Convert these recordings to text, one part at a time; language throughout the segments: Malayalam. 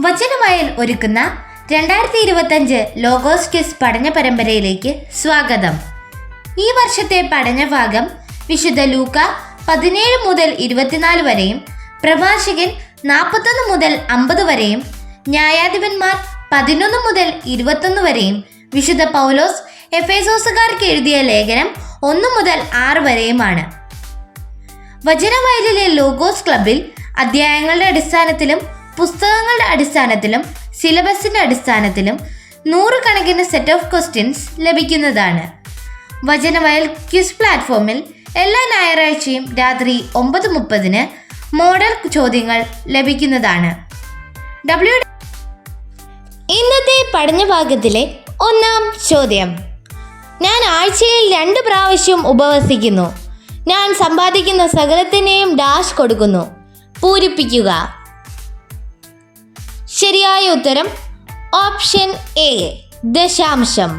വചനവയൽ ഒരുക്കുന്ന 2025 ലോഗോസ് ക്വിസ് പഠന പരമ്പരയിലേക്ക് സ്വാഗതം. ഈ വർഷത്തെ പഠനഭാഗം വിശുദ്ധ ലൂക്ക 17 മുതൽ 24 വരെയും പ്രഭാഷകൻ 41 മുതൽ 50 വരെയും ന്യായാധിപന്മാർ 11 മുതൽ 21 വരെയും വിശുദ്ധ പൗലോസ് എഫേസോസുകാർക്ക് എഴുതിയ ലേഖനം 1 മുതൽ 6 വരെയുമാണ്. വചനവയലിലെ ലോഗോസ് ക്ലബിൽ അധ്യായങ്ങളുടെ അടിസ്ഥാനത്തിലും പുസ്തകങ്ങളുടെ അടിസ്ഥാനത്തിലും സിലബസിന്റെ അടിസ്ഥാനത്തിലും 100 കണക്കിന് സെറ്റ് ഓഫ് ക്വസ്റ്റ്യൻസ് ലഭിക്കുന്നതാണ്. വചനവയൽ ക്വിസ് പ്ലാറ്റ്ഫോമിൽ എല്ലാ ഞായറാഴ്ചയും രാത്രി 9:30 മോഡൽ ചോദ്യങ്ങൾ ലഭിക്കുന്നതാണ്. ഇന്നത്തെ പഠനഭാഗത്തിലെ 1-ാം ചോദ്യം: ഞാൻ ആഴ്ചയിൽ 2 പ്രാവശ്യം ഉപവസിക്കുന്നു. ഞാൻ സമ്പാദിക്കുന്ന സകലത്തിനെയും ഡാഷ് കൊടുക്കുന്നു. പൂരിപ്പിക്കുക. ശരിയായ ഉത്തരം ഓപ്ഷൻ എ, ദശാംശം.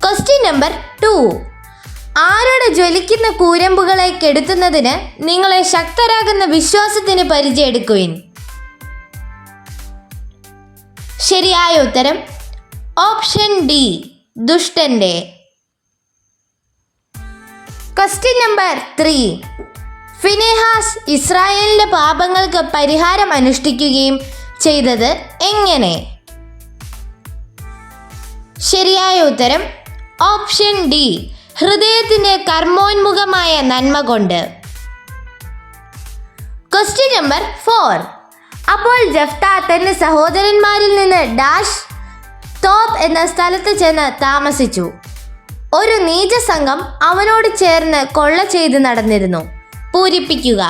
ക്വസ്റ്റ്യൻ നമ്പർ 2: ആരുടെ ജ്വലിക്കുന്ന കൂരമ്പുകളെ കെടുത്തുന്നതിന് നിങ്ങളെ ശക്തരാകുന്ന വിശ്വാസത്തിന് പരിചയെടുക്കുവിൻ. ശരിയായ ഉത്തരം ഓപ്ഷൻ ഡി, ദുഷ്ടന്റെ. ക്വസ്റ്റ്യൻ നമ്പർ 3: ഫിനെഹാസ് ഇസ്രായേലിന്റെ പാപങ്ങൾക്ക് പരിഹാരം അനുഷ്ഠിക്കുകയും ചെയ്തത് എങ്ങനെ? ശരിയായ ഉത്തരം ഓപ്ഷൻ ഡി, ഹൃദയത്തിന്റെ കർമ്മോന്മുഖമായ നന്മ കൊണ്ട്. ക്വസ്റ്റ്യൻ നമ്പർ 4: അപ്പോൾ ജഫ്ത തന്റെ സഹോദരന്മാരിൽ നിന്ന് ഡാഷ് തോബ് എന്ന സ്ഥലത്ത് ചെന്ന് താമസിച്ചു. ഒരു നീച സംഘം അവനോട് ചേർന്ന് കൊള്ള ചെയ്ത് നടന്നിരുന്നു. പൂരിപ്പിക്കുക.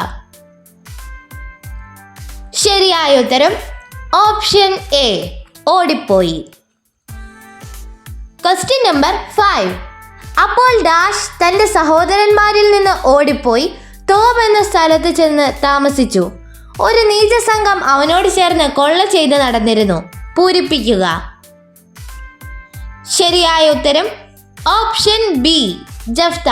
ശരിയായ ഉത്തരം ഓപ്ഷൻ എ, ഓടിപ്പോയി. ക്വസ്റ്റ്യൻ നമ്പർ 5: അപ്പോൾ ഡാഷ് തന്റെ സഹോദരന്മാരിൽ നിന്ന് ഓടിപ്പോയി തോബ് എന്ന സ്ഥലത്ത് ചെന്ന് താമസിച്ചു. ഒരു നീച സംഘം അവനോട് ചേർന്ന് കൊള്ള ചെയ്ത് നടന്നിരുന്നു. പൂരിപ്പിക്കുക. ശരിയായ ഉത്തരം option B, Jephthah.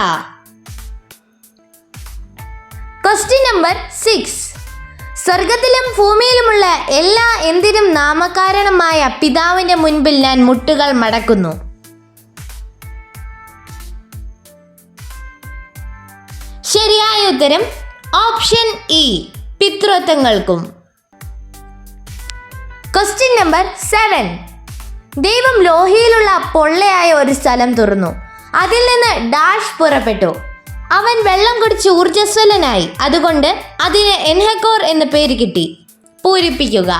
Question number 6: സ്വർഗത്തിലും ഭൂമിയിലുമുള്ള എല്ലാ എന്തിനും നാമകാരണമായ പിതാവിന്റെ മുൻപിൽ ഞാൻ മുട്ടുകൾ മടക്കുന്നു. ശരിയായ ഉത്തരം ഓപ്ഷൻ ഇ, പിതൃത്വങ്ങൾക്കും. ക്വസ്റ്റ്യൻ നമ്പർ 7: ദൈവം ലോഹിയിലുള്ള പൊള്ളയായ ഒരു സ്ഥലം തുറന്നു. അതിൽ നിന്ന് ഡാഷ് പുറപ്പെട്ടു. അവൻ വെള്ളം കുടിച്ച് ഊർജ്ജസ്വലനായി. അതുകൊണ്ട് അതിന് എൻഹക്കോർ എന്ന് പേര് കിട്ടി. പൂരിപ്പിക്കുക.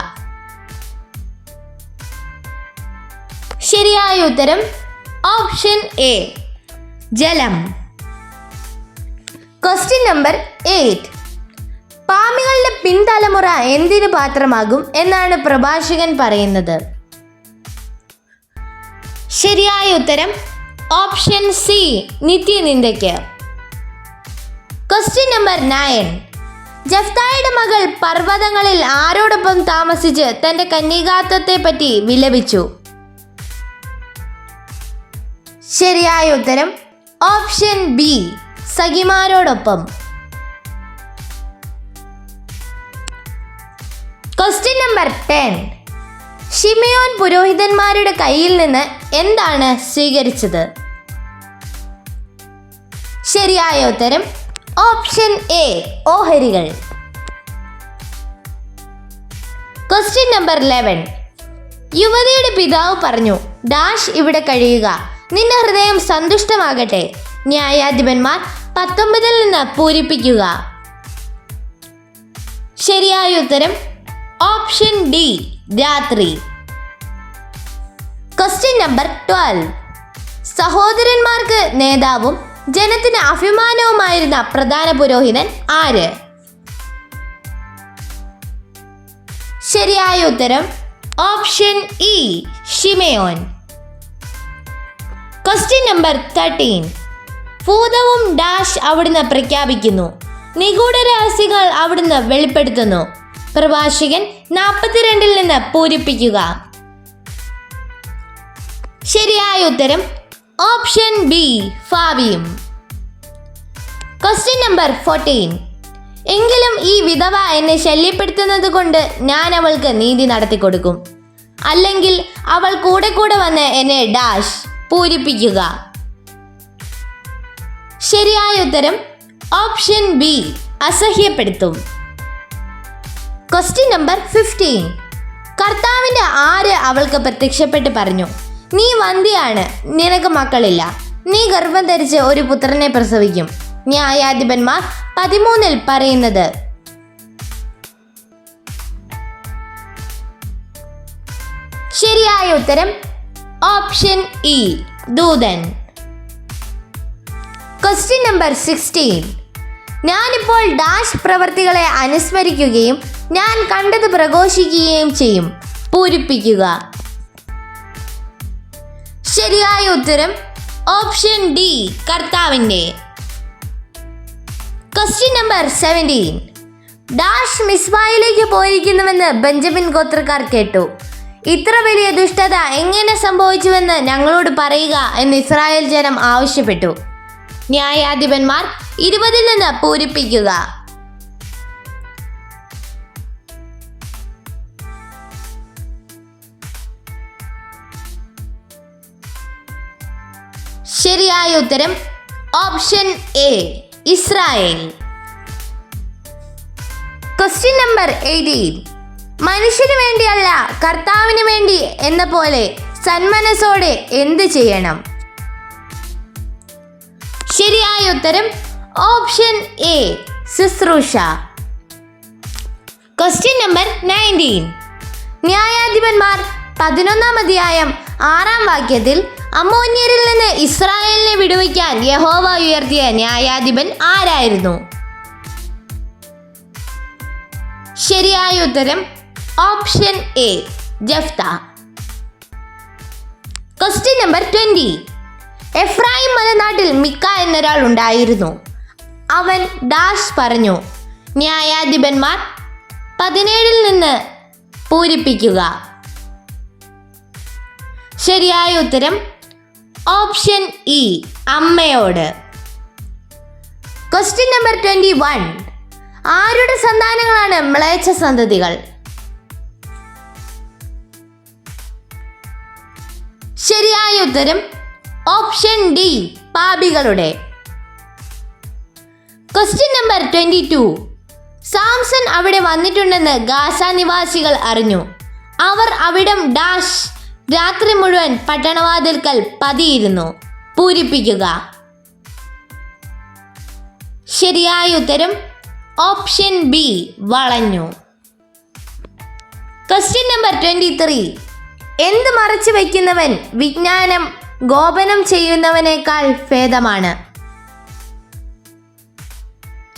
ശരിയായ ഉത്തരം ഓപ്ഷൻ എ, ജലം. ക്വസ്റ്റ്യൻ നമ്പർ 8: പാമികളുടെ പിൻതലമുറ എന്തിനു പാത്രമാകും എന്നാണ് പ്രഭാഷകൻ പറയുന്നത്? ശരിയായ ഉത്തരം ഓപ്ഷൻ സി, നിത്യനിന്ദയ്ക്ക്. ക്വസ്റ്റ്യൻ നമ്പർ 9: ജഫ്തായുടെ മകൾ പർവ്വതങ്ങളിൽ ആരോടൊപ്പം താമസിച്ച് തന്റെ കന്യകാത്വത്തെ പറ്റി വിലപിച്ചു? ശരിയായ ഉത്തരം ഓപ്ഷൻ ബി, സഖിമാരോടൊപ്പം. ക്വസ്റ്റ്യൻ നമ്പർ 10: ശിമയോൻ പുരോഹിതന്മാരുടെ കയ്യിൽ നിന്ന് എന്താണ് സ്വീകരിച്ചത്? ശരിയായ ഉത്തരം ഓപ്ഷൻ എ, ഓഹരികൾ. ക്വസ്റ്റ്യൻ നമ്പർ 11: യുവതിയുടെ പിതാവ് പറഞ്ഞു, ഡാഷ് ഇവിടെ കഴിയുക, നിന്റെ ഹൃദയം സന്തുഷ്ടമാകട്ടെ. ന്യായാധിപന്മാർ 19 നിന്ന് പൂരിപ്പിക്കുക. ശരിയായ ഉത്തരം ഓപ്ഷൻ ഡി, രാത്രി. ക്വസ്റ്റ്യൻ നമ്പർ 12: സഹോദരന്മാർക്ക് നേതാവും ജനത്തിന് അഭിമാനവുമായിരുന്ന പ്രധാന പുരോഹിതൻ ആര്? ശരിയായ ഉത്തരം option E, Simeon. Question number 13: ഭൂതവും ഡാഷ് അവിടുന്ന് പ്രഖ്യാപിക്കുന്നു. നിഗൂഢ രഹസ്യങ്ങൾ അവിടുന്ന് വെളിപ്പെടുത്തുന്നു. പ്രഭാഷകൻ 42 നിന്ന് പൂരിപ്പിക്കുക. ശരിയായ ഉത്തരം ഓപ്ഷൻ ബി, ഭാവിയും. ക്വസ്റ്റ്യൻ നമ്പർ 14: എങ്കിലും ഈ വിധവ എന്നെ ശല്യപ്പെടുത്തുന്നത് കൊണ്ട് ഞാൻ അവൾക്ക് നീതി നടത്തി കൊടുക്കും. അല്ലെങ്കിൽ അവൾ കൂടെ കൂടെ വന്ന് എന്നെ ഡാഷ് പൂരിപ്പിക്കുക. ശരിയായ ഉത്തരം ഓപ്ഷൻ ബി, അസഹ്യപ്പെടുത്തും. Question number 15. കർത്താവിൻ്റെ ആര് അവൾക്ക് പ്രത്യക്ഷപ്പെട്ട് പറഞ്ഞു, നീ വന്ധ്യയാണ്, നിനക്ക് മക്കളില്ല, നീ ഗർഭം ധരിച്ച് ഒരു പുത്രനെ പ്രസവിക്കും. ന്യായാധിപന്മാർ 13 പറയുന്നത്. ശരിയായ ഉത്തരം ഓപ്ഷൻ ഇ, ദൂതൻ. Question number 16. ഞാനിപ്പോൾ ഡാഷ് പ്രവർത്തികളെ അനുസ്മരിക്കുകയും ഞാൻ കണ്ടത് പ്രഘോഷിക്കുകയും ചെയ്യും. പൂരിപ്പിക്കുക. ശരിയായ ഉത്തരം ഓപ്ഷൻ ഡി, കർത്താവിൻ്റെ. Question number 17. ഡാഷ് മിസ്ബായിലേക്ക് പോയിരിക്കുന്നുവെന്ന് ബെഞ്ചമിൻ ഗോത്രക്കാർ കേട്ടു. ഇത്ര വലിയ ദുഷ്ടത എങ്ങനെ സംഭവിച്ചുവെന്ന് ഞങ്ങളോട് പറയുക എന്ന് ഇസ്രായേൽ ജനം ആവശ്യപ്പെട്ടു. ന്യായാധിപന്മാർ 20 പൂരിപ്പിക്കുക. ശരിയായ ഉത്തരം option A, Israel. Question number 18. മനുഷ്യന് വേണ്ടിയല്ല കർത്താവിന് വേണ്ടി എന്ന പോലെ സന്മനസ്സോടെ എന്ത് ചെയ്യണം? ശരിയായ ഉത്തരം ഓപ്ഷൻ എ, ശുശ്രൂഷ. Question number 19. ന്യായാധിപന്മാർ 11 അധ്യായം 6 വാക്യത്തിൽ അമ്മോന്യരിൽ നിന്ന് ഇസ്രായേലിനെ വിടുവിക്കാൻ യഹോവ ഉയർത്തിയ ന്യായാധിപൻ ആരായിരുന്നു? ശരിയായ ഉത്തരം option A, Jephthah. Question number 20. Ephraim മലനാട്ടിൽ മിക്ക എന്നൊരാൾ ഉണ്ടായിരുന്നു. അവൻ ഡാഷ് പറഞ്ഞു. ന്യായാധിപന്മാർ 17 പൂരിപ്പിക്കുക. ശരിയായ ഉത്തരം ഓപ്ഷൻ ഇ, അമ്മയോട്. Question number 21. ആരുടെ സന്താനങ്ങളാണ് മ്ലേച്ഛ സന്തതികൾ? ശരിയായ ഉത്തരം ഓപ്ഷൻ ഡി, പാപികളുടെ. Question number 22. സാംസൺ അവിടെ വന്നിട്ടുണ്ടെന്ന് ഗാസ നിവാസികൾ അറിഞ്ഞു. അവർ അവിടം ഡാഷ് രാത്രി മുഴുവൻ പട്ടണവാതിൽക്കൽ പതിയിരുന്നു. പൂരിപ്പിക്കുക. ശരിയായ ഉത്തരം ഓപ്ഷൻ ബി, വളഞ്ഞു. Question number 23. എന്ത് മറച്ചു വയ്ക്കുന്നവൻ വിജ്ഞാനം ഗോപനം ചെയ്യുന്നവനേക്കാൾ ഭേദമാണ്?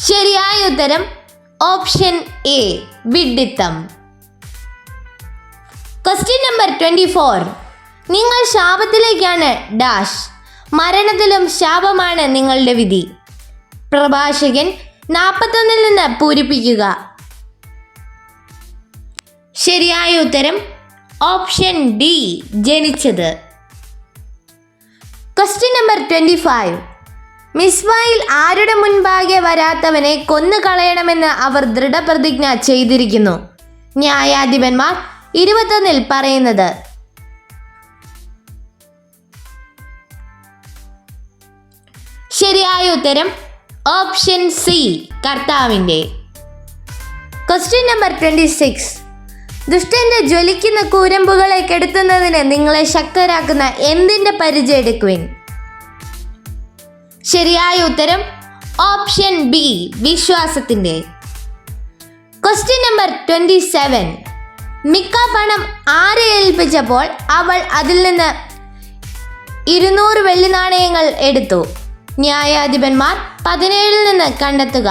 ശരിയായ ഉത്തരം ഓപ്ഷൻ എ, വിഡ്ഢിത്തം. Question number 24. നിങ്ങൾ ശാപത്തിലേക്കാണ് ഡാഷ്, മരണത്തിലും ശാപമാണ് നിങ്ങളുടെ വിധി. പ്രഭാഷകൻ 41 പൂരിപ്പിക്കുക. ശരിയായ ഉത്തരം ഓപ്ഷൻ ഡി, ജനിച്ചത്. Question number 25. മിസ്ബായിൽ ആരുടെ മുൻപാകെ വരാത്തവനെ കൊന്നുകളയണമെന്ന് അവർ ദൃഢപ്രതിജ്ഞ ചെയ്തിരിക്കുന്നു. ന്യായാധിപന്മാർ 21 പറയുന്നത്. ശരിയായ ഉത്തരം ഓപ്ഷൻ സി, കർത്താവിൻ്റെ. Question number 26. ദുഷ്ടന്റെ ജ്വലിക്കുന്ന കൂരമ്പുകളെ കെടുത്തുന്നതിന് നിങ്ങളെ ശക്തരാക്കുന്ന എന്തിൻ്റെ പരിചയം എടുക്കുവിൻ? ശരിയായ ഉത്തരം ഓപ്ഷൻ ബി, വിശ്വാസത്തിൻ്റെ. Question number 27. മിക്ക പണം ആരെ ഏൽപ്പിച്ചപ്പോൾ അവൾ അതിൽ നിന്ന് 200 വെള്ളി നാണയങ്ങൾ എടുത്തു. ന്യായാധിപന്മാർ 17 കണ്ടെത്തുക.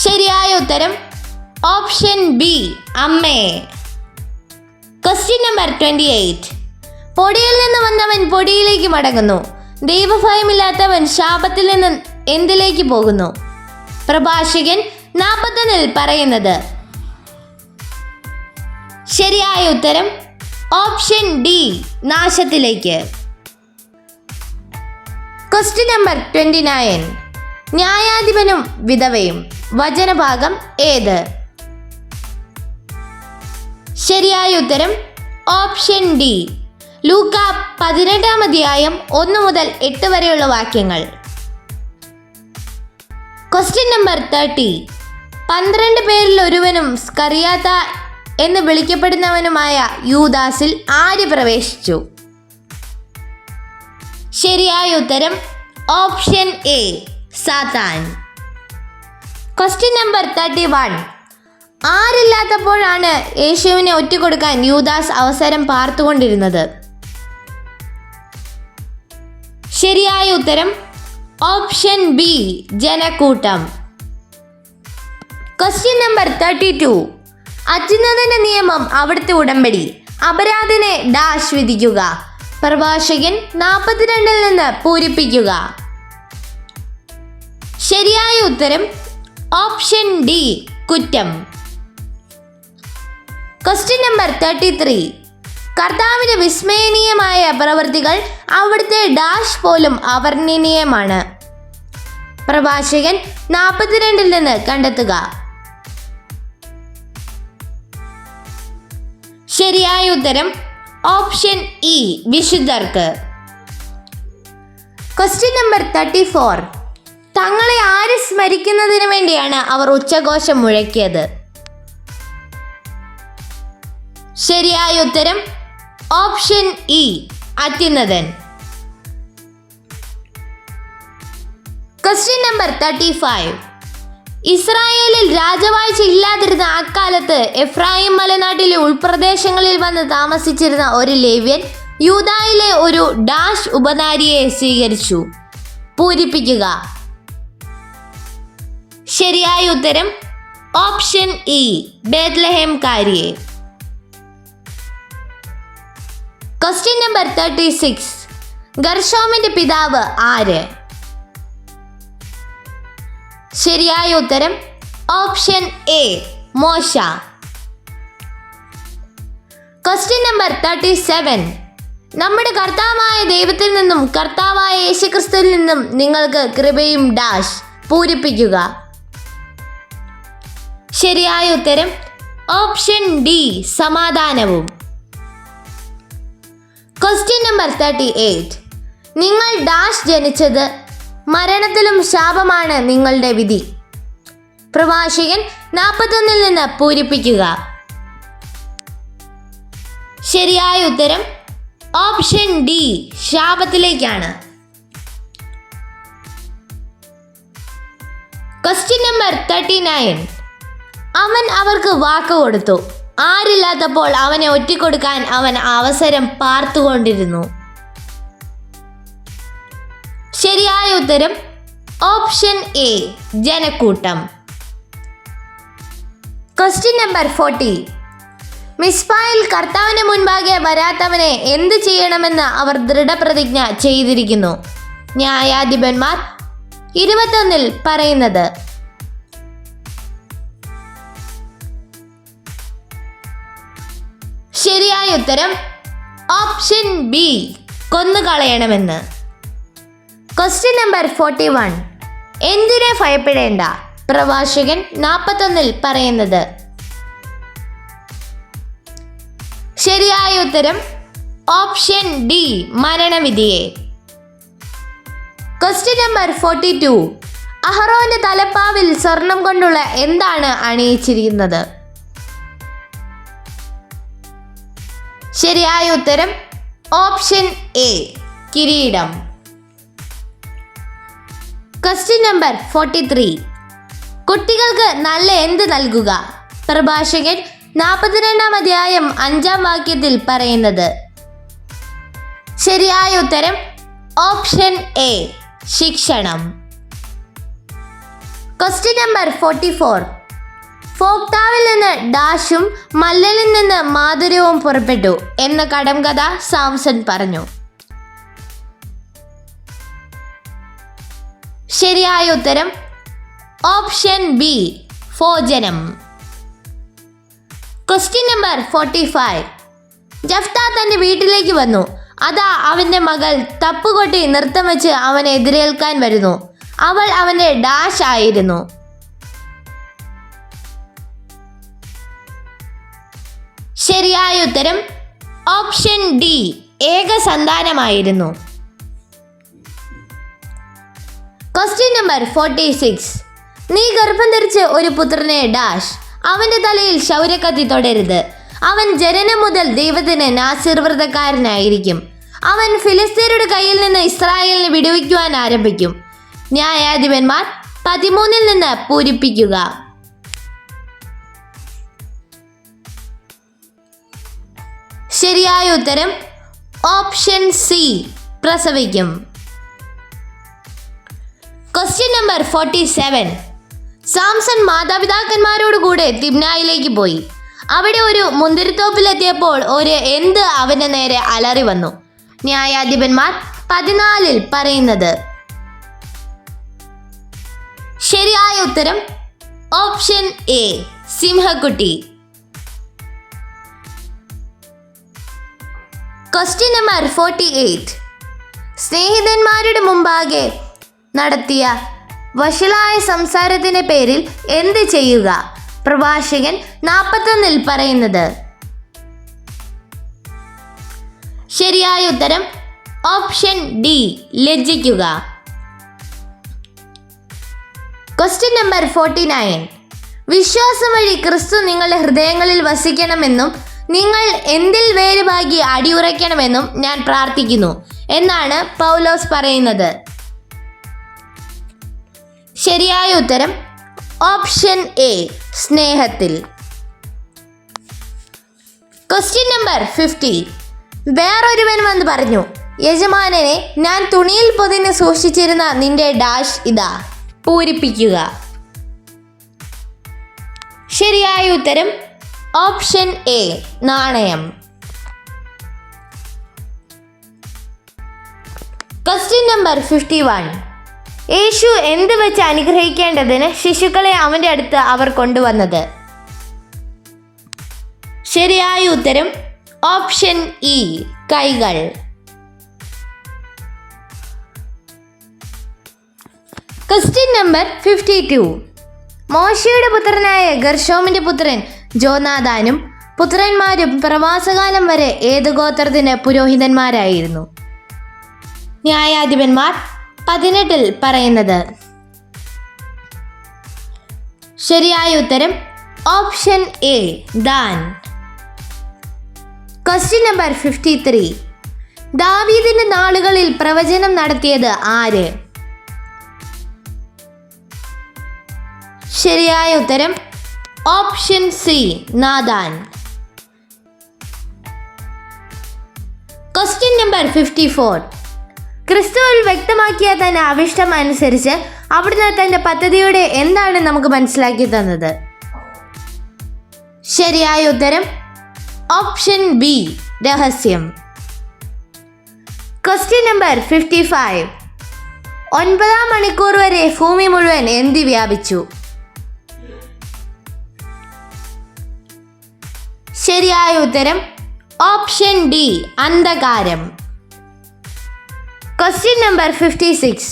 ശരിയായ ഉത്തരം ഓപ്ഷൻ ബി, അമ്മയെ. Question number 28. പൊടിയിൽ നിന്ന് വന്നവൻ പൊടിയിലേക്ക് മടങ്ങുന്നു, ദൈവഭയമില്ലാത്തവൻ ശാപത്തിൽ നിന്ന് എന്തിലേക്ക് പോകുന്നു? പ്രഭാഷകൻ 41 പറയുന്നത്. ശരിയായ ഉത്തരം ഓപ്ഷൻ ഡി, നാശത്തിലേക്ക്. Question number 29. ന്യായാധിപനും വിധവയും വചനഭാഗം ഏത്? ശരിയായ ഉത്തരം ഓപ്ഷൻ ഡി. ലൂക്ക 18-ാം അധ്യായം 1 മുതൽ 8 വരെയുള്ള വാക്യങ്ങൾ. Question number 30. 12 പേരിൽ ഒരുവനും സ്കറിയാത്ത എന്ന് വിളിക്കപ്പെടുന്നവനുമായ യൂദാസിൽ ആര് പ്രവേശിച്ചു? ശരിയായ ഉത്തരം ഓപ്ഷൻ എ സാത്താൻ. Question number 31. ആരില്ലാത്തപ്പോഴാണ് യേശുവിനെ ഒറ്റുകൊടുക്കാൻ യൂദാസ് അവസരം പാർത്തുകൊണ്ടിരുന്നത്? ശരിയായ ഉത്തരം ഓപ്ഷൻ ബി ജനക്കൂട്ടം. Question number 32. അത്യുന്നതന്റെ നിയമം അവിടുത്തെ ഉടമ്പടി അപരാധിനെ ഡാഷ് വിധിക്കുക. പ്രഭാഷകൻ 42 നിന്ന് പൂരിപ്പിക്കുക. ശരിയായ ഉത്തരം ഓപ്ഷൻ ഡി കുറ്റം. Question number 33. കർത്താവിന്റെ വിസ്മയനീയമായ പ്രവൃത്തികൾ അവിടുത്തെ ഡാഷ് പോലും അവർണ്ണനീയമാണ്. പ്രഭാഷകൻ 42 നിന്ന് കണ്ടെത്തുക. ശരിയായ ഉത്തരം ഓപ്ഷൻ ഇ വിശുദ്ധർക്ക്. Question number 34. തങ്ങളെ ആര് സ്മരിക്കുന്നതിന് വേണ്ടിയാണ് അവർ ഉച്ചഘോഷം മുഴക്കിയത്? ശരിയായ ഉത്തരം ഓപ്ഷൻ ഇ അത്യുന്നതൻ. Question number 35. ഇസ്രായേലിൽ രാജവാഴ്ച ഇല്ലാതിരുന്ന അക്കാലത്ത് എഫ്രായിം മലനാട്ടിലെ ഉൾപ്രദേശങ്ങളിൽ വന്ന് താമസിച്ചിരുന്ന ഒരു ലേവ്യൻ യൂദായിലെ ഒരു ഡാഷ് ഉപനാരിയെ സ്വീകരിച്ചു. പൂരിപ്പിക്കുക. ശരിയായ ഉത്തരം ഓപ്ഷൻ ഇ ബേത്ലഹേംകാരിയെ. Question number 36. ഗർഷോമിന്റെ പിതാവ് ആര്? ശരിയായ ഉത്തരം ഓപ്ഷൻ എ മോശ. Question number 37. നമ്മുടെ കർത്താവായ ദൈവത്തിൽ നിന്നും കർത്താവായ യേശുക്രിസ്തുവിൽ നിന്നും നിങ്ങൾക്ക് കൃപയും ഡാഷ് പൂരിപ്പിക്കുക. ശരിയായ ഉത്തരം ഓപ്ഷൻ ഡി സമാധാനവും. Question number 38. നിങ്ങൾ ഡാഷ് ജനിച്ചത് മരണത്തിലും ശാപമാണ് നിങ്ങളുടെ വിധി. പ്രഭാഷകൻ 41 നിന്ന് പൂരിപ്പിക്കുക. ശരിയായ ഉത്തരം ഓപ്ഷൻ ഡി ശാപത്തിലേക്കാണ്. Question number 39. അവൻ അവർക്ക് വാക്ക് കൊടുത്തു. ആരില്ലാത്തപ്പോൾ അവനെ ഒറ്റിക്കൊടുക്കാൻ അവൻ അവസരം പാർത്തുകൊണ്ടിരുന്നു. ശരിയായ ഉത്തരം ഓപ്ഷൻ എ ജനക്കൂട്ടം. Question number 40. മിസ്പായിൽ കർത്താവിന് മുൻപാകെ വരാത്തവനെ എന്ത് ചെയ്യണമെന്ന് അവർ ദൃഢപ്രതിജ്ഞ ചെയ്തിരിക്കുന്നു. ന്യായാധിപന്മാർ 21 പറയുന്നത്. ശരിയായ ഉത്തരം ഓപ്ഷൻ ബി കൊന്നുകളയണമെന്ന്. Question number 41. എന്തിനെ ഭയപ്പെടേണ്ട? പ്രഭാഷകൻ 41 പറയുന്നത്. ശരിയായ ഉത്തരം ഓപ്ഷൻ ഡി മരണവിധിയെ. Question number 42. അഹറോന്റെ തലപ്പാവിൽ സ്വർണം കൊണ്ടുള്ള എന്താണ് അണിയിച്ചിരിക്കുന്നത്? ശരിയായ ഉത്തരം ഓപ്ഷൻ എ കിരീടം. Question number 43. കുട്ടികൾക്ക് നല്ല എന്ത് നൽകുക? പ്രഭാഷകൻ 42-ാം അധ്യായം 5-ാം വാക്യത്തിൽ പറയുന്നത്. ശരിയായ ഉത്തരം ഓപ്ഷൻ എ ശിക്ഷണം. Question number 44. ഫോക്താവിൽ നിന്ന് ഡാഷും മല്ലലിൽ നിന്ന് മാധുര്യവും പുറപ്പെട്ടു എന്ന കടംകഥ സാംസൺ പറഞ്ഞു. ശരിയായ ഉത്തരം ഓപ്ഷൻ ബി ഭോജനം. Question number 45. ജഫ്ത തന്റെ വീട്ടിലേക്ക് വന്നു. അതാ അവന്റെ മകൾ തപ്പുകൊട്ടി നൃത്തം വെച്ച് അവനെ എതിരേൽക്കാൻ വരുന്നു. അവൾ അവന്റെ ഡാഷ് ആയിരുന്നു. ശരിയായ ഉത്തരം ഓപ്ഷൻ ഡി, ഏക സന്താനമായിരുന്നു. Question number 46. നീ ഗർഭം ധരിച്ച് ഒരു പുത്രനെ ഡാഷ്, അവന്റെ തലയിൽ ശൗര്യക്കത്തി തൊടരുത്, അവൻ ജനനം മുതൽ ദൈവത്തിന് ആശീർവ്രതക്കാരനായിരിക്കും, അവൻ ഫിലിസ്തീനയുടെ കയ്യിൽ നിന്ന് ഇസ്രായേലിനെ വിടുവിക്കുവാൻ ആരംഭിക്കും. ന്യായാധിപന്മാർ 13 നിന്ന് പൂരിപ്പിക്കുക. ശരിയായ ഉത്തരം ഓപ്ഷൻ സി, പ്രസവിക്കും. Question number 47. സാംസൺ മാതാപിതാക്കന്മാരോട് കൂടെ തിമ്നായിലേക്ക് പോയി. അവിടെ ഒരു മുന്തിരിത്തോപ്പിലെത്തിയപ്പോൾ ഒരു എന്ത് അവന്റെ നേരെ അലറി വന്നു. ന്യായാധിപന്മാർ 14 പറയുന്നത്. ശരിയായ ഉത്തരം ഓപ്ഷൻ എ, സിംഹക്കുട്ടി. Question number 48. സ്നേഹിതന്മാരുടെ മുമ്പാകെ നടത്തിയ വഷളായ സംസാരത്തിന്റെ പേരിൽ എന്ത് ചെയ്യുക? പ്രഭാഷകൻ 41 പറയുന്നത്. ശരിയായ ഉത്തരം ഓപ്ഷൻ ഡി, ലജ്ജിക്കുക. Question number 49. വിശ്വാസം വഴി ക്രിസ്തു നിങ്ങളുടെ ഹൃദയങ്ങളിൽ വസിക്കണമെന്നും നിങ്ങൾ എന്തിൽ വേരുപാകി അടിയുറയ്ക്കണമെന്നും ഞാൻ പ്രാർത്ഥിക്കുന്നു എന്നാണ് പൗലോസ് പറയുന്നത്. ശരിയായ ഉത്തരം ഓപ്ഷൻ എ, സ്നേഹത്തിൽ. Question number 50. വേറൊരുവൻ വന്ന് പറഞ്ഞു, യജമാനനെ, ഞാൻ തുണിയിൽ പൊതിഞ്ഞ് സൂക്ഷിച്ചിരുന്ന നിന്റെ ഡാഷ് ഇതാ, പൂരിപ്പിക്കുക. ശരിയായ ഉത്തരം ഓപ്ഷൻ എ, നാണയം. Question number 51. യേശു എന്ത് വെച്ച് അനുഗ്രഹിക്കേണ്ടതിന് ശിശുക്കളെ അവന്റെ അടുത്ത് അവർ കൊണ്ടുവന്നത്? ശരിയായ ഉത്തരം ഓപ്ഷൻ ഇ, കൈകൾ. Question number 52. മോശയുടെ പുത്രനായ ഗർശോമിന്റെ പുത്രൻ ജോനാഥാനും പുത്രന്മാരും പ്രവാസകാലം വരെ ഏത് ഗോത്രത്തിന് പുരോഹിതന്മാരായിരുന്നു? ന്യായാധിപന്മാർ 18 പറയുന്നത്. ശരിയായ ഉത്തരം option A, than. Question number 53. ദാവീദിന്റെ നാളുകളിൽ പ്രവചനം നടത്തിയത് ആര്? ശരിയായ ഉത്തരം option C, Nathan. Question number 54. ക്രിസ്തുവിൽ വ്യക്തമാക്കിയ തന്റെ അവിഷ്ടം അനുസരിച്ച് അവിടുന്ന് തന്റെ പദ്ധതിയുടെ എന്താണ് നമുക്ക് മനസ്സിലാക്കി തന്നത്? ശരിയായ ഉത്തരം ഓപ്ഷൻ ബി, രഹസ്യം. Question number 55. 9 മണിക്കൂർ വരെ ഭൂമി മുഴുവൻ എന്ത് വ്യാപിച്ചു? ശരിയായ ഉത്തരം ഓപ്ഷൻ ഡി, അന്ധകാരം. Question number 56.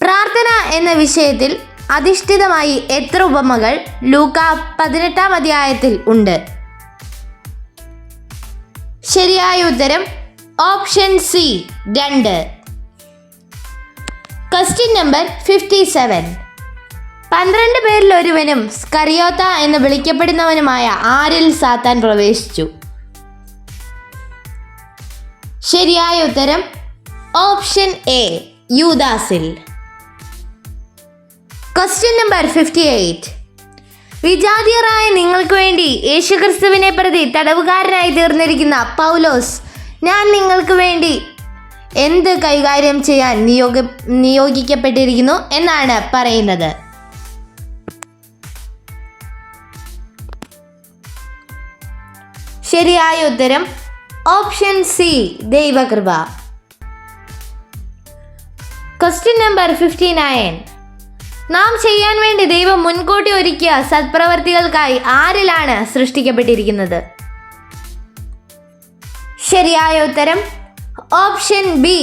പ്രാർത്ഥന എന്ന വിഷയത്തിൽ അധിഷ്ഠിതമായി എത്ര ഉപമകൾ ലൂക്ക 18 അധ്യായത്തിൽ ഉണ്ട്? ശരിയായ ഉത്തരം ഓപ്ഷൻ സി, 2. Question number 57. 12 പേരിൽ ഒരുവനും സ്കറിയോത്ത എന്ന് വിളിക്കപ്പെടുന്നവനുമായ ആരിൽ സാത്താൻ പ്രവേശിച്ചു? ശരിയായ ഉത്തരം ഓപ്ഷൻ എ, യൂദാസിൽ. Question number 58. വിജാതിയരായ നിങ്ങൾക്ക് വേണ്ടി യേശുക്രിസ്തുവിനെ പ്രതി തടവുകാരനായി തീർന്നിരിക്കുന്ന പൗലോസ്, ഞാൻ നിങ്ങൾക്ക് വേണ്ടി എന്ത് കൈകാര്യം ചെയ്യാൻ നിയോഗിക്കപ്പെട്ടിരിക്കുന്നു എന്നാണ് പറയുന്നത്? ശരിയായ ഉത്തരം ഓപ്ഷൻ സി, ദൈവകൃപ. Question number 59. നാം ചെയ്യാൻ വേണ്ടി ദൈവം മുൻകൂട്ടി ഒരുക്കിയ സത്പ്രവർത്തികൾക്കായി ആരിലാണ് സൃഷ്ടിക്കപ്പെട്ടിരിക്കുന്നത്? ശരിയായ ഉത്തരം ഓപ്ഷൻ ബി,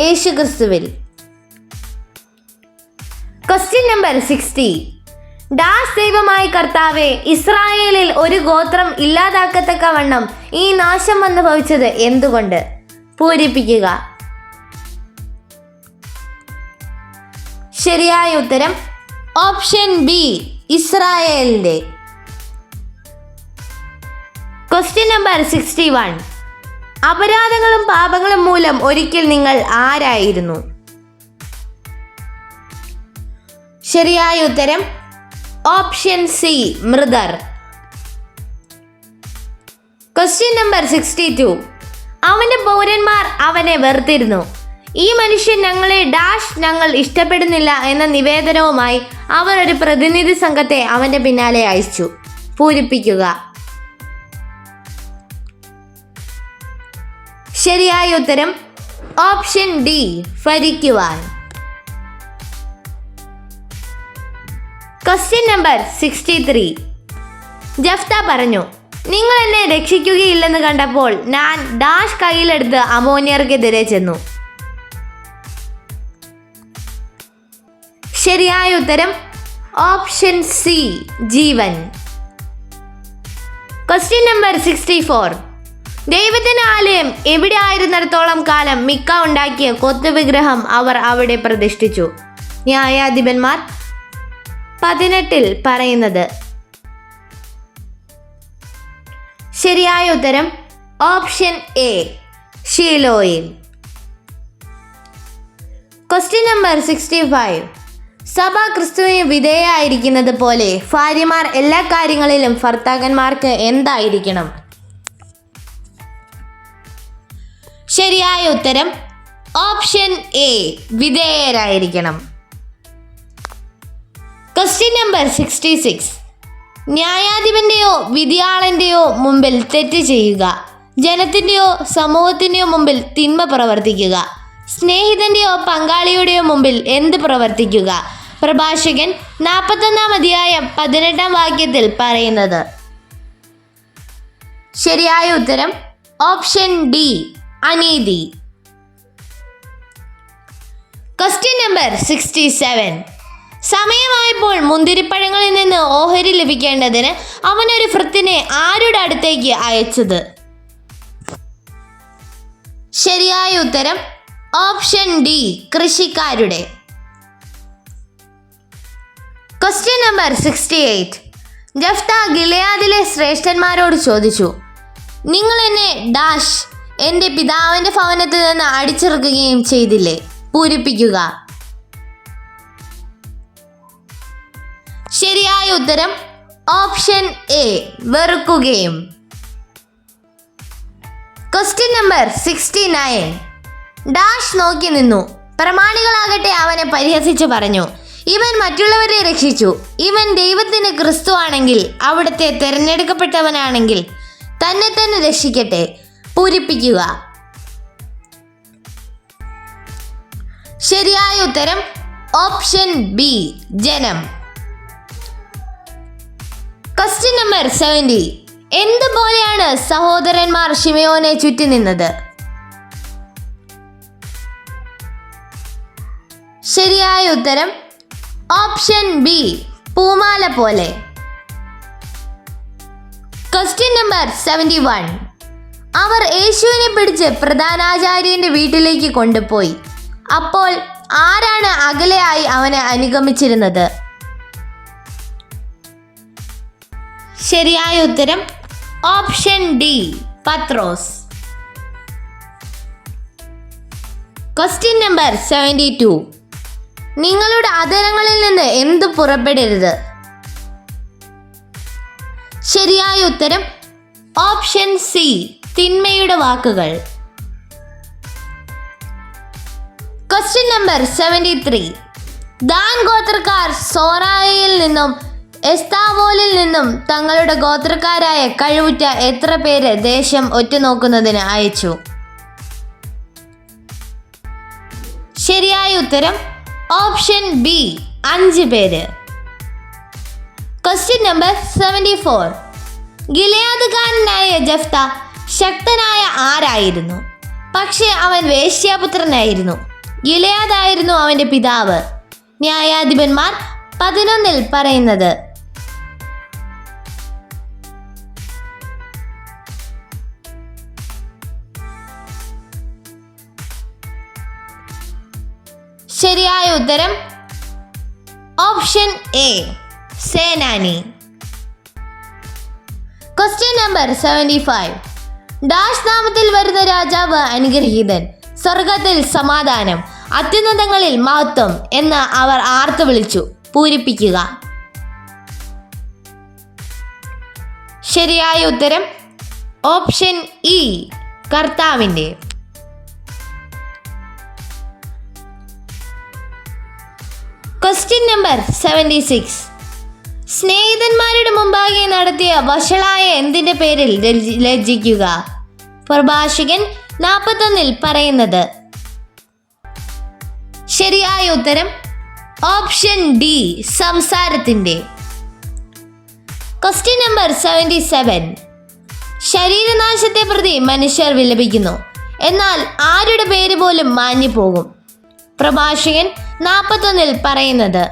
യേശുക്രിസ്തുവിൽ. Question number 60. ദാസ് ദൈവമായ കർത്താവെ, ഇസ്രായേലിൽ ഒരു ഗോത്രം ഇല്ലാതാക്കത്തക്കവണ്ണം ഈ നാശം വന്നു ഭവിച്ചത് എന്തുകൊണ്ട്? പൂരിപ്പിക്കുക. ശരിയായ ഉത്തരം ഓപ്ഷൻ ബി, ഇസ്രായേലിന്റെ. Question number 61. അപരാധങ്ങളും പാപങ്ങളും മൂലം ഒരിക്കൽ നിങ്ങൾ ആരായിരുന്നു? ശരിയായ ഉത്തരം ഓപ്ഷൻ സി, മൃതർ. Question number 62. അവന്റെ പൗരന്മാർ അവനെ വെറുത്തിരുന്നു. ഈ മനുഷ്യൻ ഞങ്ങളെ ഞങ്ങൾ ഇഷ്ടപ്പെടുന്നില്ല എന്ന നിവേദനവുമായി അവർ ഒരു പ്രതിനിധി സംഘത്തെ അവന്റെ പിന്നാലെ അയച്ചു. പൂരിപ്പിക്കുക. ശരിയായ ഉത്തരം ഓപ്ഷൻ ഡി, ഭരിക്കുവാൻ. Question number 63. ജഫ്ത പറഞ്ഞു, നിങ്ങൾ എന്നെ രക്ഷിക്കുകയില്ലെന്ന് കണ്ടപ്പോൾ ഞാൻ കയ്യിലെടുത്ത് അമോന്യർക്കെതിരെ ചെന്നു. ശരിയായ ഉത്തരം ഓപ്ഷൻ സി, ജീവൻ. Question number 64. ദൈവത്തിന്റെ ആലയം എവിടെ ആയിരുന്നിടത്തോളം കാലം മിക്ക ഉണ്ടാക്കിയ കൊത്തു വിഗ്രഹം അവർ അവിടെ പ്രതിഷ്ഠിച്ചു. ന്യായാധിപന്മാർ 18 പറയുന്നത്. ശരിയായ ഉത്തരം ഓപ്ഷൻ എ, ഷീലോയിൽ. Question number 65. സഭ ക്രിസ്തുവിന് വിധേയായിരിക്കുന്നത് പോലെ ഭാര്യമാർ എല്ലാ കാര്യങ്ങളിലും ഭർത്താക്കന്മാർക്ക് എന്തായിരിക്കണം? ശരിയായ ഉത്തരം ഓപ്ഷൻ എ, വിധേയരായിരിക്കണം. Question number 66. ന്യായാധിപന്റെയോ വിധിയാളന്റെയോ മുമ്പിൽ തെറ്റ് ചെയ്യുക, ജനത്തിൻ്റെയോ സമൂഹത്തിൻ്റെയോ മുമ്പിൽ തിന്മ പ്രവർത്തിക്കുക, സ്നേഹിതന്റെയോ പങ്കാളിയുടെയോ മുമ്പിൽ എന്ത് പ്രവർത്തിക്കുക? പ്രഭാഷകൻ 41 അധ്യായം 18 വാക്യത്തിൽ പറയുന്നത്. ശരിയായ ഉത്തരം ഓപ്ഷൻ ഡി, അനീതി. Question number 67. സമയമായപ്പോൾ മുന്തിരിപ്പഴങ്ങളിൽ നിന്ന് ഓഹരി ലഭിക്കേണ്ടതിന് അവനൊരു ഭൃത്തിനെ ആരുടെ അടുത്തേക്ക് അയച്ചത്? ശരിയായ ഉത്തരം ഓപ്ഷൻ ഡി, കൃഷിക്കാരുടെ. Question number 68. ജഫ്ത ഗിലെയാദിലെ ശ്രേഷ്ഠന്മാരോട് ചോദിച്ചു, നിങ്ങൾ എന്നെ എൻ്റെ പിതാവിന്റെ ഭവനത്തിൽ നിന്ന് അടിച്ചിറക്കുകയും ചെയ്തില്ലേ? പൂരിപ്പിക്കുക. ശരിയായ ഉത്തരം ഓപ്ഷൻ എ, വെറുക്കുകയും. Question number 69. നോക്കി നിന്നു. പ്രമാണികളാകട്ടെ അവനെ പരിഹസിച്ച് പറഞ്ഞു, ഇവൻ മറ്റുള്ളവരെ രക്ഷിച്ചു. ഇവൻ ദൈവത്തിന് ക്രിസ്തു ആണെങ്കിൽ, അവിടുത്തെ തിരഞ്ഞെടുക്കപ്പെട്ടവനാണെങ്കിൽ തന്നെ തന്നെ രക്ഷിക്കട്ടെ. പൂരിപ്പിക്കുക. ശരിയായ ഉത്തരം ഓപ്ഷൻ ബി, ജനം. Question number 70. എന്തുപോലെയാണ് സഹോദരന്മാർ ശിമയോനെ ചുറ്റി നിന്നത്? ശരിയായ ഉത്തരം ഓപ്ഷൻ ബി, പൂമാല പോലെ. Question number 71. അവർ യേശുവിനെ പിടിച്ച് പ്രധാനാചാര്യന്റെ വീട്ടിലേക്ക് കൊണ്ടുപോയി. അപ്പോൾ ആരാണ് അകലെയായി അവനെ അനുഗമിച്ചിരുന്നത്? ശരിയായ ഉത്തരം ഓപ്ഷൻ ഡി, പത്രോസ്. Question number 72. നിങ്ങളുടെ അധരങ്ങളിൽ നിന്ന് എന്ത് പുറപ്പെടരുത്? ശരിയായ ഉത്തരം ഓപ്ഷൻ സി, തിന്മയുടെ വാക്കുകൾ. Question number 73. ദാൻ ഗോത്രക്കാർ സോറായിൽ നിന്നും എസ്താവോലിൽ നിന്നും തങ്ങളുടെ ഗോത്രക്കാരായ കഴിവുറ്റ എത്ര പേര് ദേശം ഒറ്റുനോക്കുന്നതിന് അയച്ചു? ശരിയായ ഉത്തരം ഓപ്ഷൻ ബി, 5 പേര്. Question number 74. ഗിലെയാദുകാരനായ ജഫ്ത ശക്തനായ ആരായിരുന്നു? പക്ഷേ അവൻ വേശ്യാപുത്രനായിരുന്നു. ഗിലെയാദായിരുന്നു അവൻ്റെ പിതാവ്. ന്യായാധിപന്മാർ 11 പറയുന്നത്. ശരിയായ ഉത്തരം ഓപ്ഷൻ എ, സേനാനി. Question number 75. ഡാഷ് നാമത്തിൽ വരുന്ന രാജാവ് അനുഗ്രഹീതൻ, സ്വർഗത്തിൽ സമാധാനം, അത്യുന്നതങ്ങളിൽ മഹത്വം എന്ന് അവർ ആർത്തു വിളിച്ചു. പൂരിപ്പിക്കുക. ശരിയായ ഉത്തരം ഓപ്ഷൻ ഇ, കർത്താവിൻ്റെ. Question number 76. സ്നേഹിതന്മാരുടെ മുമ്പാകെ നടത്തിയ വഷളായ എന്തിൻ്റെ പേരിൽ ലജ്ജിക്കുക? പ്രഭാഷകൻ 41 പറയുന്നത്. ശരിയായ ഉത്തരം ഓപ്ഷൻ ഡി, സംസാരത്തിൻ്റെ. Question number 77. ശരീരനാശത്തെ പ്രതി മനുഷ്യർ വിലപിക്കുന്നു, എന്നാൽ ആരുടെ പേര് പോലും മാഞ്ഞു പോകും? പ്രഭാഷകൻ 41 പറയുന്നത്.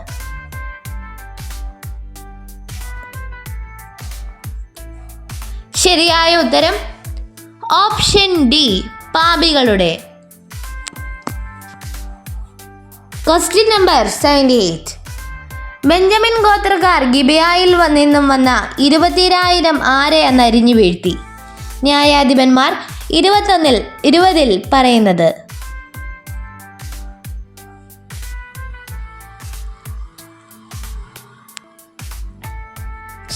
ശരിയായ ഉത്തരം ഓപ്ഷൻ ഡി, പാപികളുടെ. Question number 78. ബെഞ്ചമിൻ ഗോത്രക്കാർ ഗിബയായിൽ നിന്നും വന്ന 20,000 ആരെ അരിഞ്ഞു വീഴ്ത്തി? ന്യായാധിപന്മാർ 20 പറയുന്നത്.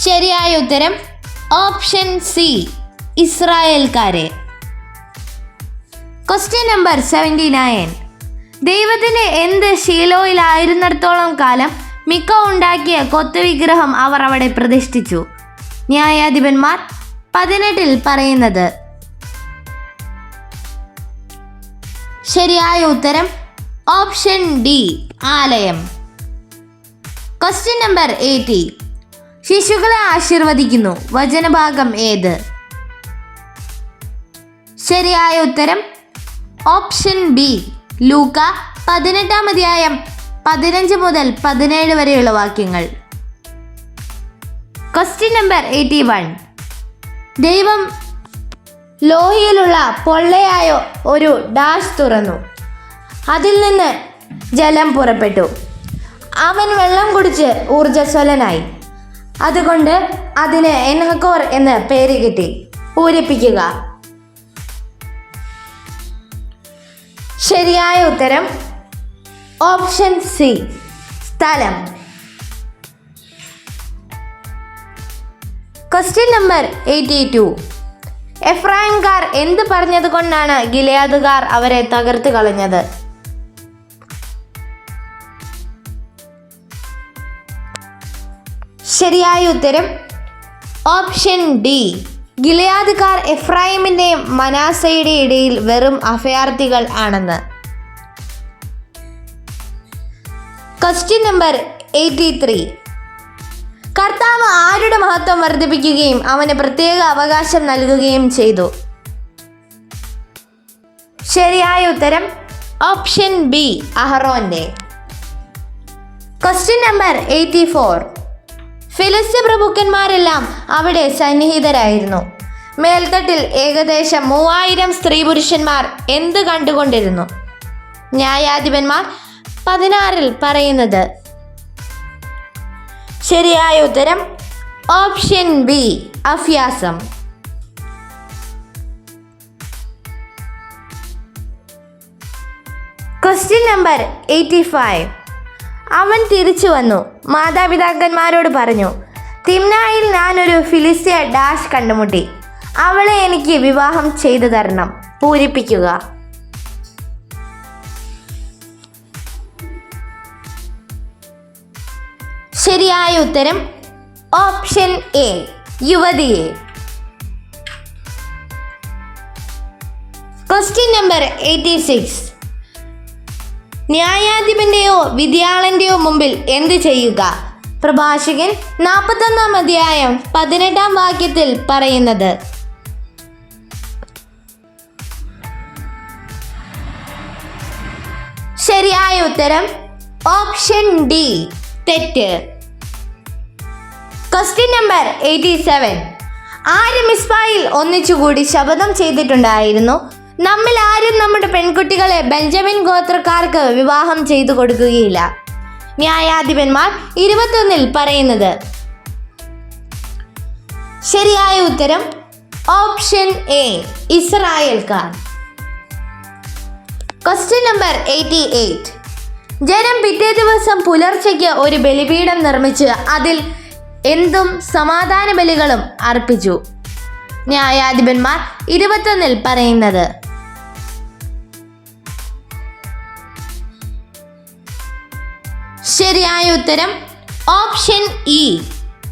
ശരിയായ ഉത്തരം ഓപ്ഷൻ സി, ഇസ്രായേൽക്കാരെ. Question number 79. ദൈവത്തിന് എന്ത് ശീലോയിലായിരുന്നിടത്തോളം കാലം മിക്ക ഉണ്ടാക്കിയ കൊത്തുവിഗ്രഹം അവർ അവിടെ പ്രതിഷ്ഠിച്ചു? ന്യായാധിപന്മാർ 18 പറയുന്നത്. ശരിയായ ഉത്തരം ഓപ്ഷൻ ഡി, ആലയം. Question number 80. ശിശുക്കളെ ആശീർവദിക്കുന്നു, വചനഭാഗം ഏത്? ശരിയായ ഉത്തരം ഓപ്ഷൻ ബി, ലൂക്ക 18-ാം അധ്യായം 15 മുതൽ 17 വരെയുള്ള വാക്യങ്ങൾ. Question number 81. ദൈവം ലോഹിയിലുള്ള പൊള്ളയായ ഒരു ഡാഷ് തുറന്നു, അതിൽ നിന്ന് ജലം പുറപ്പെട്ടു. അവൻ വെള്ളം കുടിച്ച് ഊർജ്ജസ്വലനായി, അതുകൊണ്ട് അതിന് എൻഹക്കോർ എന്ന് പേര് കിട്ടി. പൂരിപ്പിക്കുക. ശരിയായ ഉത്തരം ഓപ്ഷൻ സി, സ്ഥലം. Question number 82. എഫ്രായിംകാർ എന്ത് പറഞ്ഞത് കൊണ്ടാണ് ഗിലെയാദുകാർ അവരെ തകർത്ത് കളഞ്ഞത്? ശരിയായ ഉത്തരം ഓപ്ഷൻ ഡി, ഗിലെയാദുകാർ എഫ്രായിമിൻ്റെയും മനാസയുടെ ഇടയിൽ വെറും അഭയാർത്ഥികൾ ആണെന്ന്. Question number 83. കർത്താവ് ആരുടെ മഹത്വം വർദ്ധിപ്പിക്കുകയും അവന് പ്രത്യേക അവകാശം നൽകുകയും ചെയ്തു? ശരിയായ ഉത്തരം ഓപ്ഷൻ ബി, അഹറോന്റെ. Question number 84. ഫിലിസ്ത്യ പ്രഭുക്കന്മാരെല്ലാം അവിടെ സന്നിഹിതരായിരുന്നു. മേൽത്തട്ടിൽ ഏകദേശം 3000 സ്ത്രീ പുരുഷന്മാർ എന്ത് കണ്ടുകൊണ്ടിരുന്നു? ന്യായാധിപന്മാർ 16 പറയുന്നത്. ശരിയായ ഉത്തരം ഓപ്ഷൻ ബി, അഭ്യാസം. Question number 85. അവൻ തിരിച്ചു വന്നു, മാതാപിതാക്കന്മാരോട് പറഞ്ഞു, തിമ്നായിൽ ഞാനൊരു ഫിലിസ്ത്യ ഡാഷ് കണ്ടുമുട്ടി, അവളെ എനിക്ക് വിവാഹം ചെയ്തു തരണം. പൂരിപ്പിക്കുക. ശരിയായ ഉത്തരം ഓപ്ഷൻ എ, യുവതിയെ. Question number 86. ന്യായാധിപന്റെയോ വിധിയാളന്റെയോ മുമ്പിൽ എന്ത് ചെയ്യുക? പ്രഭാഷകൻ 41-ാം അധ്യായം 18-ാം വാക്യത്തിൽ പറയുന്നത്. ശരിയായ ഉത്തരം ഓപ്ഷൻ ഡി തെറ്റ്. Question number 87. ആര് മിസ്ബായിൽ ഒന്നിച്ചുകൂടി ശപഥം ചെയ്തിട്ടുണ്ടായിരുന്നു, നമ്മിൽ ആരും നമ്മുടെ പെൺകുട്ടികളെ ബെഞ്ചമിൻ ഗോത്രക്കാർക്ക് വിവാഹം ചെയ്തു കൊടുക്കുകയില്ല? ന്യായാധിപന്മാർ 21 പറയുന്നത്. ശരിയായ ഉത്തരം ഓപ്ഷൻ എ ഇസ്രായേൽക്കാർ. Question number 88. ജനം പിറ്റേ ദിവസം പുലർച്ചയ്ക്ക് ഒരു ബലിപീഠം നിർമ്മിച്ച് അതിൽ എന്തും സമാധാന ബലികളും അർപ്പിച്ചു? ന്യായാധിപന്മാർ 21 പറയുന്നത്. ശരിയായ ഉത്തരം ഓപ്ഷൻ ഇ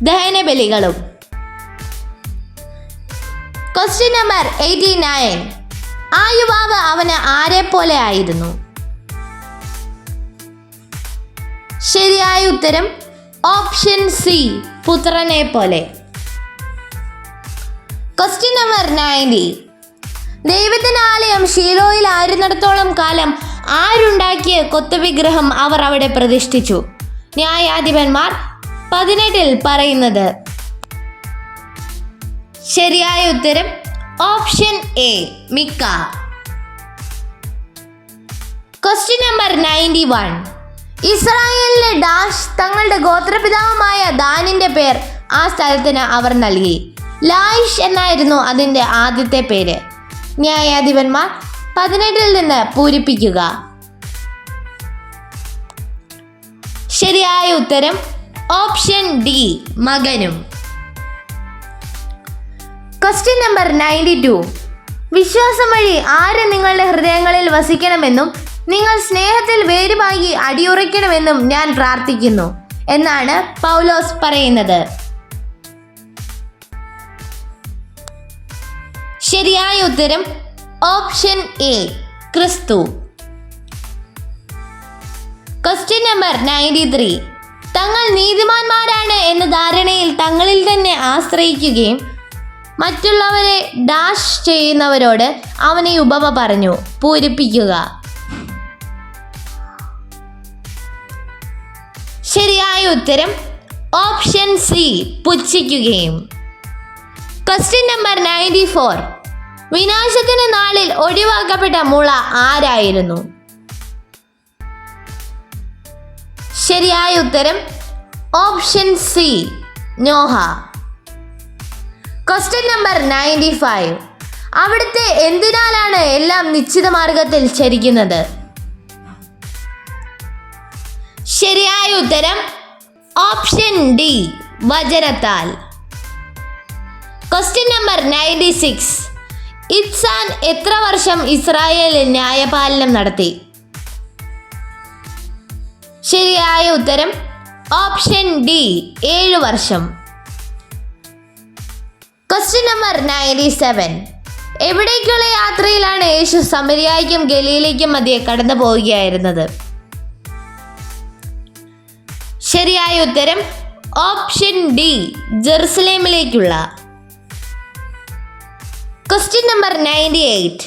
ദഹനബലികളും. Question number 89. ആ യുവാവ് അവന് ആരെ പോലെ ആയിരുന്നു? ശരിയായ ഉത്തരം ഓപ്ഷൻ സി പുത്രനെ പോലെ. Question number 90. ദൈവത്തിന്റെ ആലയം ശീലോയിൽ ആയിരുന്നിടത്തോളം കാലം ആരുണ്ടാക്കിയ കൊത്തുവിഗ്രഹം അവർ അവിടെ പ്രതിഷ്ഠിച്ചു? ന്യായാധിപന്മാർ 18 പറയുന്നത്. ശരിയായ ഉത്തരം ഓപ്ഷൻ എ മിക്ക. Question number 91. ഇസ്രായേലിലെ ഡാഷ് തങ്ങളുടെ ഗോത്രപിതാവുമായ ദാനിന്റെ പേർ ആ സ്ഥലത്തിന് അവർ നൽകി. ലായിഷ് എന്നായിരുന്നു അതിൻ്റെ ആദ്യത്തെ പേര്. ന്യായാധിപന്മാർ 18 നിന്ന് പൂരിപ്പിക്കുക. ശരിയായ ഉത്തരം ഓപ്ഷൻ ഡി മകനും. Question number 92. വിശ്വാസം വഴി ആര് നിങ്ങളുടെ ഹൃദയങ്ങളിൽ വസിക്കണമെന്നും നിങ്ങൾ സ്നേഹത്തിൽ വേരുപാകി അടിയുറയ്ക്കണമെന്നും ഞാൻ പ്രാർത്ഥിക്കുന്നു എന്നാണ് പൗലോസ് പറയുന്നത്? ശരിയായ ഉത്തരം ഓപ്ഷൻ എ ക്രിസ്തു. Question number 93. തങ്ങൾ നീതിമാന്മാരാണ് എന്ന ധാരണയിൽ തങ്ങളിൽ തന്നെ ആശ്രയിക്കുകയും മറ്റുള്ളവരെ ഡാഷ് ചെയ്യുന്നവരോട് അവനെ ഉപമ പറഞ്ഞു. പൂരിപ്പിക്കുക. ശരിയായ ഉത്തരം ഓപ്ഷൻ സി പുച്ഛിക്കുകയും. Question number 94. വിനാശത്തിന്റെ നാളിൽ ഒഴിവാക്കപ്പെട്ട മുള ആരായിരുന്നു? ശരിയായ ഉത്തരം ഓപ്ഷൻ സി നോഹ. Question number 95. അവിടുത്തെ എന്തിനാലാണ് എല്ലാം നിശ്ചിത മാർഗത്തിൽ ചരിക്കുന്നത്? ശരിയായ ഉത്തരം ഓപ്ഷൻ ഡി വചനത്താൽ. Question number 96. ഇത്സാൻ എത്ര വർഷം ഇസ്രായേലിൽ ന്യായപാലനം നടത്തി? ശരിയായ ഉത്തരം ഓപ്ഷൻ ഡി 7 വർഷം. Question number 97. എവിടേക്കുള്ള യാത്രയിലാണ് യേശു സമരിയായ്ക്കും ഗലീലയ്ക്കും മധ്യേ കടന്നു പോവുകയായിരുന്നത്? ശരിയായ ഉത്തരം ഓപ്ഷൻ ഡി ജെറുസലേമിലേക്കുള്ള. Question number 98.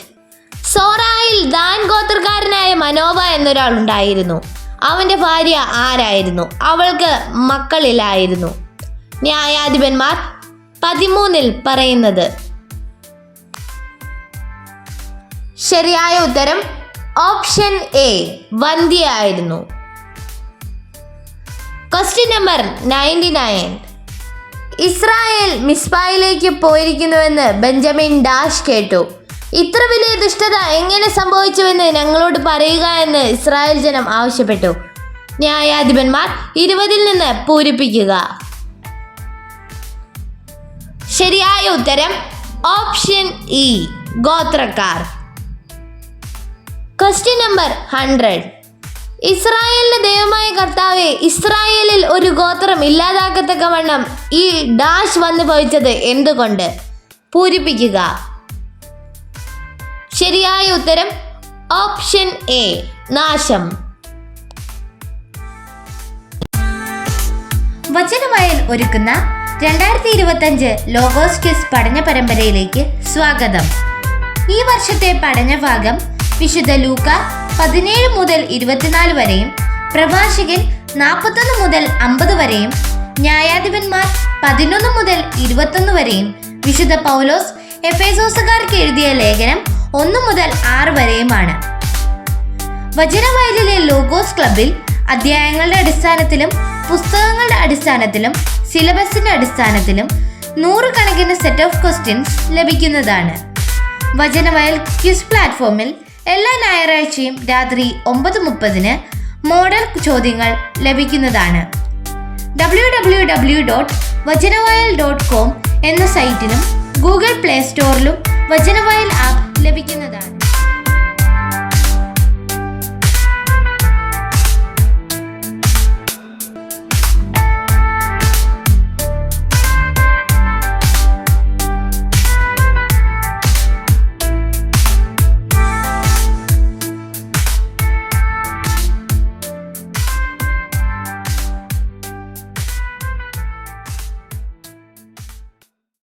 സോറായിൽ ദാൻ ഗോത്രക്കാരനായ മനോവ എന്നൊരാൾ ഉണ്ടായിരുന്നു. അവന്റെ ഭാര്യ ആരായിരുന്നു? അവൾക്ക് മക്കളില്ലായിരുന്നു. ന്യായാധിപന്മാർ 13 പറയുന്നത്. ശരിയായ ഉത്തരം ഓപ്ഷൻ എ വന്ധ്യയായിരുന്നു. Question number 99. ഇസ്രായേൽ മിസ്ബായിലേക്ക് പോയിരിക്കുന്നുവെന്ന് ബെഞ്ചമിൻ ഡാഷ് കേട്ടു. ഇത്ര വലിയ ദുഷ്ടത എങ്ങനെ സംഭവിച്ചുവെന്ന് ഞങ്ങളോട് പറയുക എന്ന് ഇസ്രായേൽ ജനം ആവശ്യപ്പെട്ടു. ന്യായാധിപന്മാർ 20 നിന്ന് പൂരിപ്പിക്കുക. ശരിയായ ഉത്തരം ഓപ്ഷൻ ഇ ഗോത്രക്കാർ. Question number 100. ഇസ്രായേലിന്റെ ദൈവമായ കർത്താവെ, ഇസ്രായേലിൽ ഒരു ഗോത്രം ഇല്ലാതാക്കത്തക്കവണ്ണം ഈ ഡാഷ് വന്നു ഭവിച്ചത് എന്തുകൊണ്ട്? പൂരിപ്പിക്കുക. ശരിയായ ഉത്തരം ഓപ്ഷൻ എ നാശം. വചനവയൽ ഒരുക്കുന്ന 2025 ലോഗോസ് ക്വിസ് പഠന പരമ്പരയിലേക്ക് സ്വാഗതം. ഈ വർഷത്തെ പഠനഭാഗം വിശുദ്ധ ലൂക്ക 17 മുതൽ 24 വരെയും പ്രഭാഷകൻ 41 മുതൽ 50 വരെയും ന്യായാധിപന്മാർ 11 മുതൽ 21 വരെയും വിശുദ്ധ പൗലോസ് എഫേസോസുകാർക്ക് എഴുതിയ ലേഖനം 1 മുതൽ 6 വരെയുമാണ്. വചനവയലിലെ ലോഗോസ് ക്ലബിൽ അധ്യായങ്ങളുടെ അടിസ്ഥാനത്തിലും പുസ്തകങ്ങളുടെ അടിസ്ഥാനത്തിലും സിലബസിന്റെ അടിസ്ഥാനത്തിലും 100 കണക്കിന് സെറ്റ് ഓഫ് ക്വസ്റ്റ്യൻസ് ലഭിക്കുന്നതാണ്. വചനവയൽ ക്വിസ് പ്ലാറ്റ്ഫോമിൽ എല്ലാ ഞായറാഴ്ചയും രാത്രി 9:30 മോഡൽ ചോദ്യങ്ങൾ ലഭിക്കുന്നതാണ്. www.vajanavayal.com എന്ന സൈറ്റിലും ഗൂഗിൾ പ്ലേ സ്റ്റോറിലും വചനവയൽ ആപ്പ് ലഭിക്കുന്നതാണ്.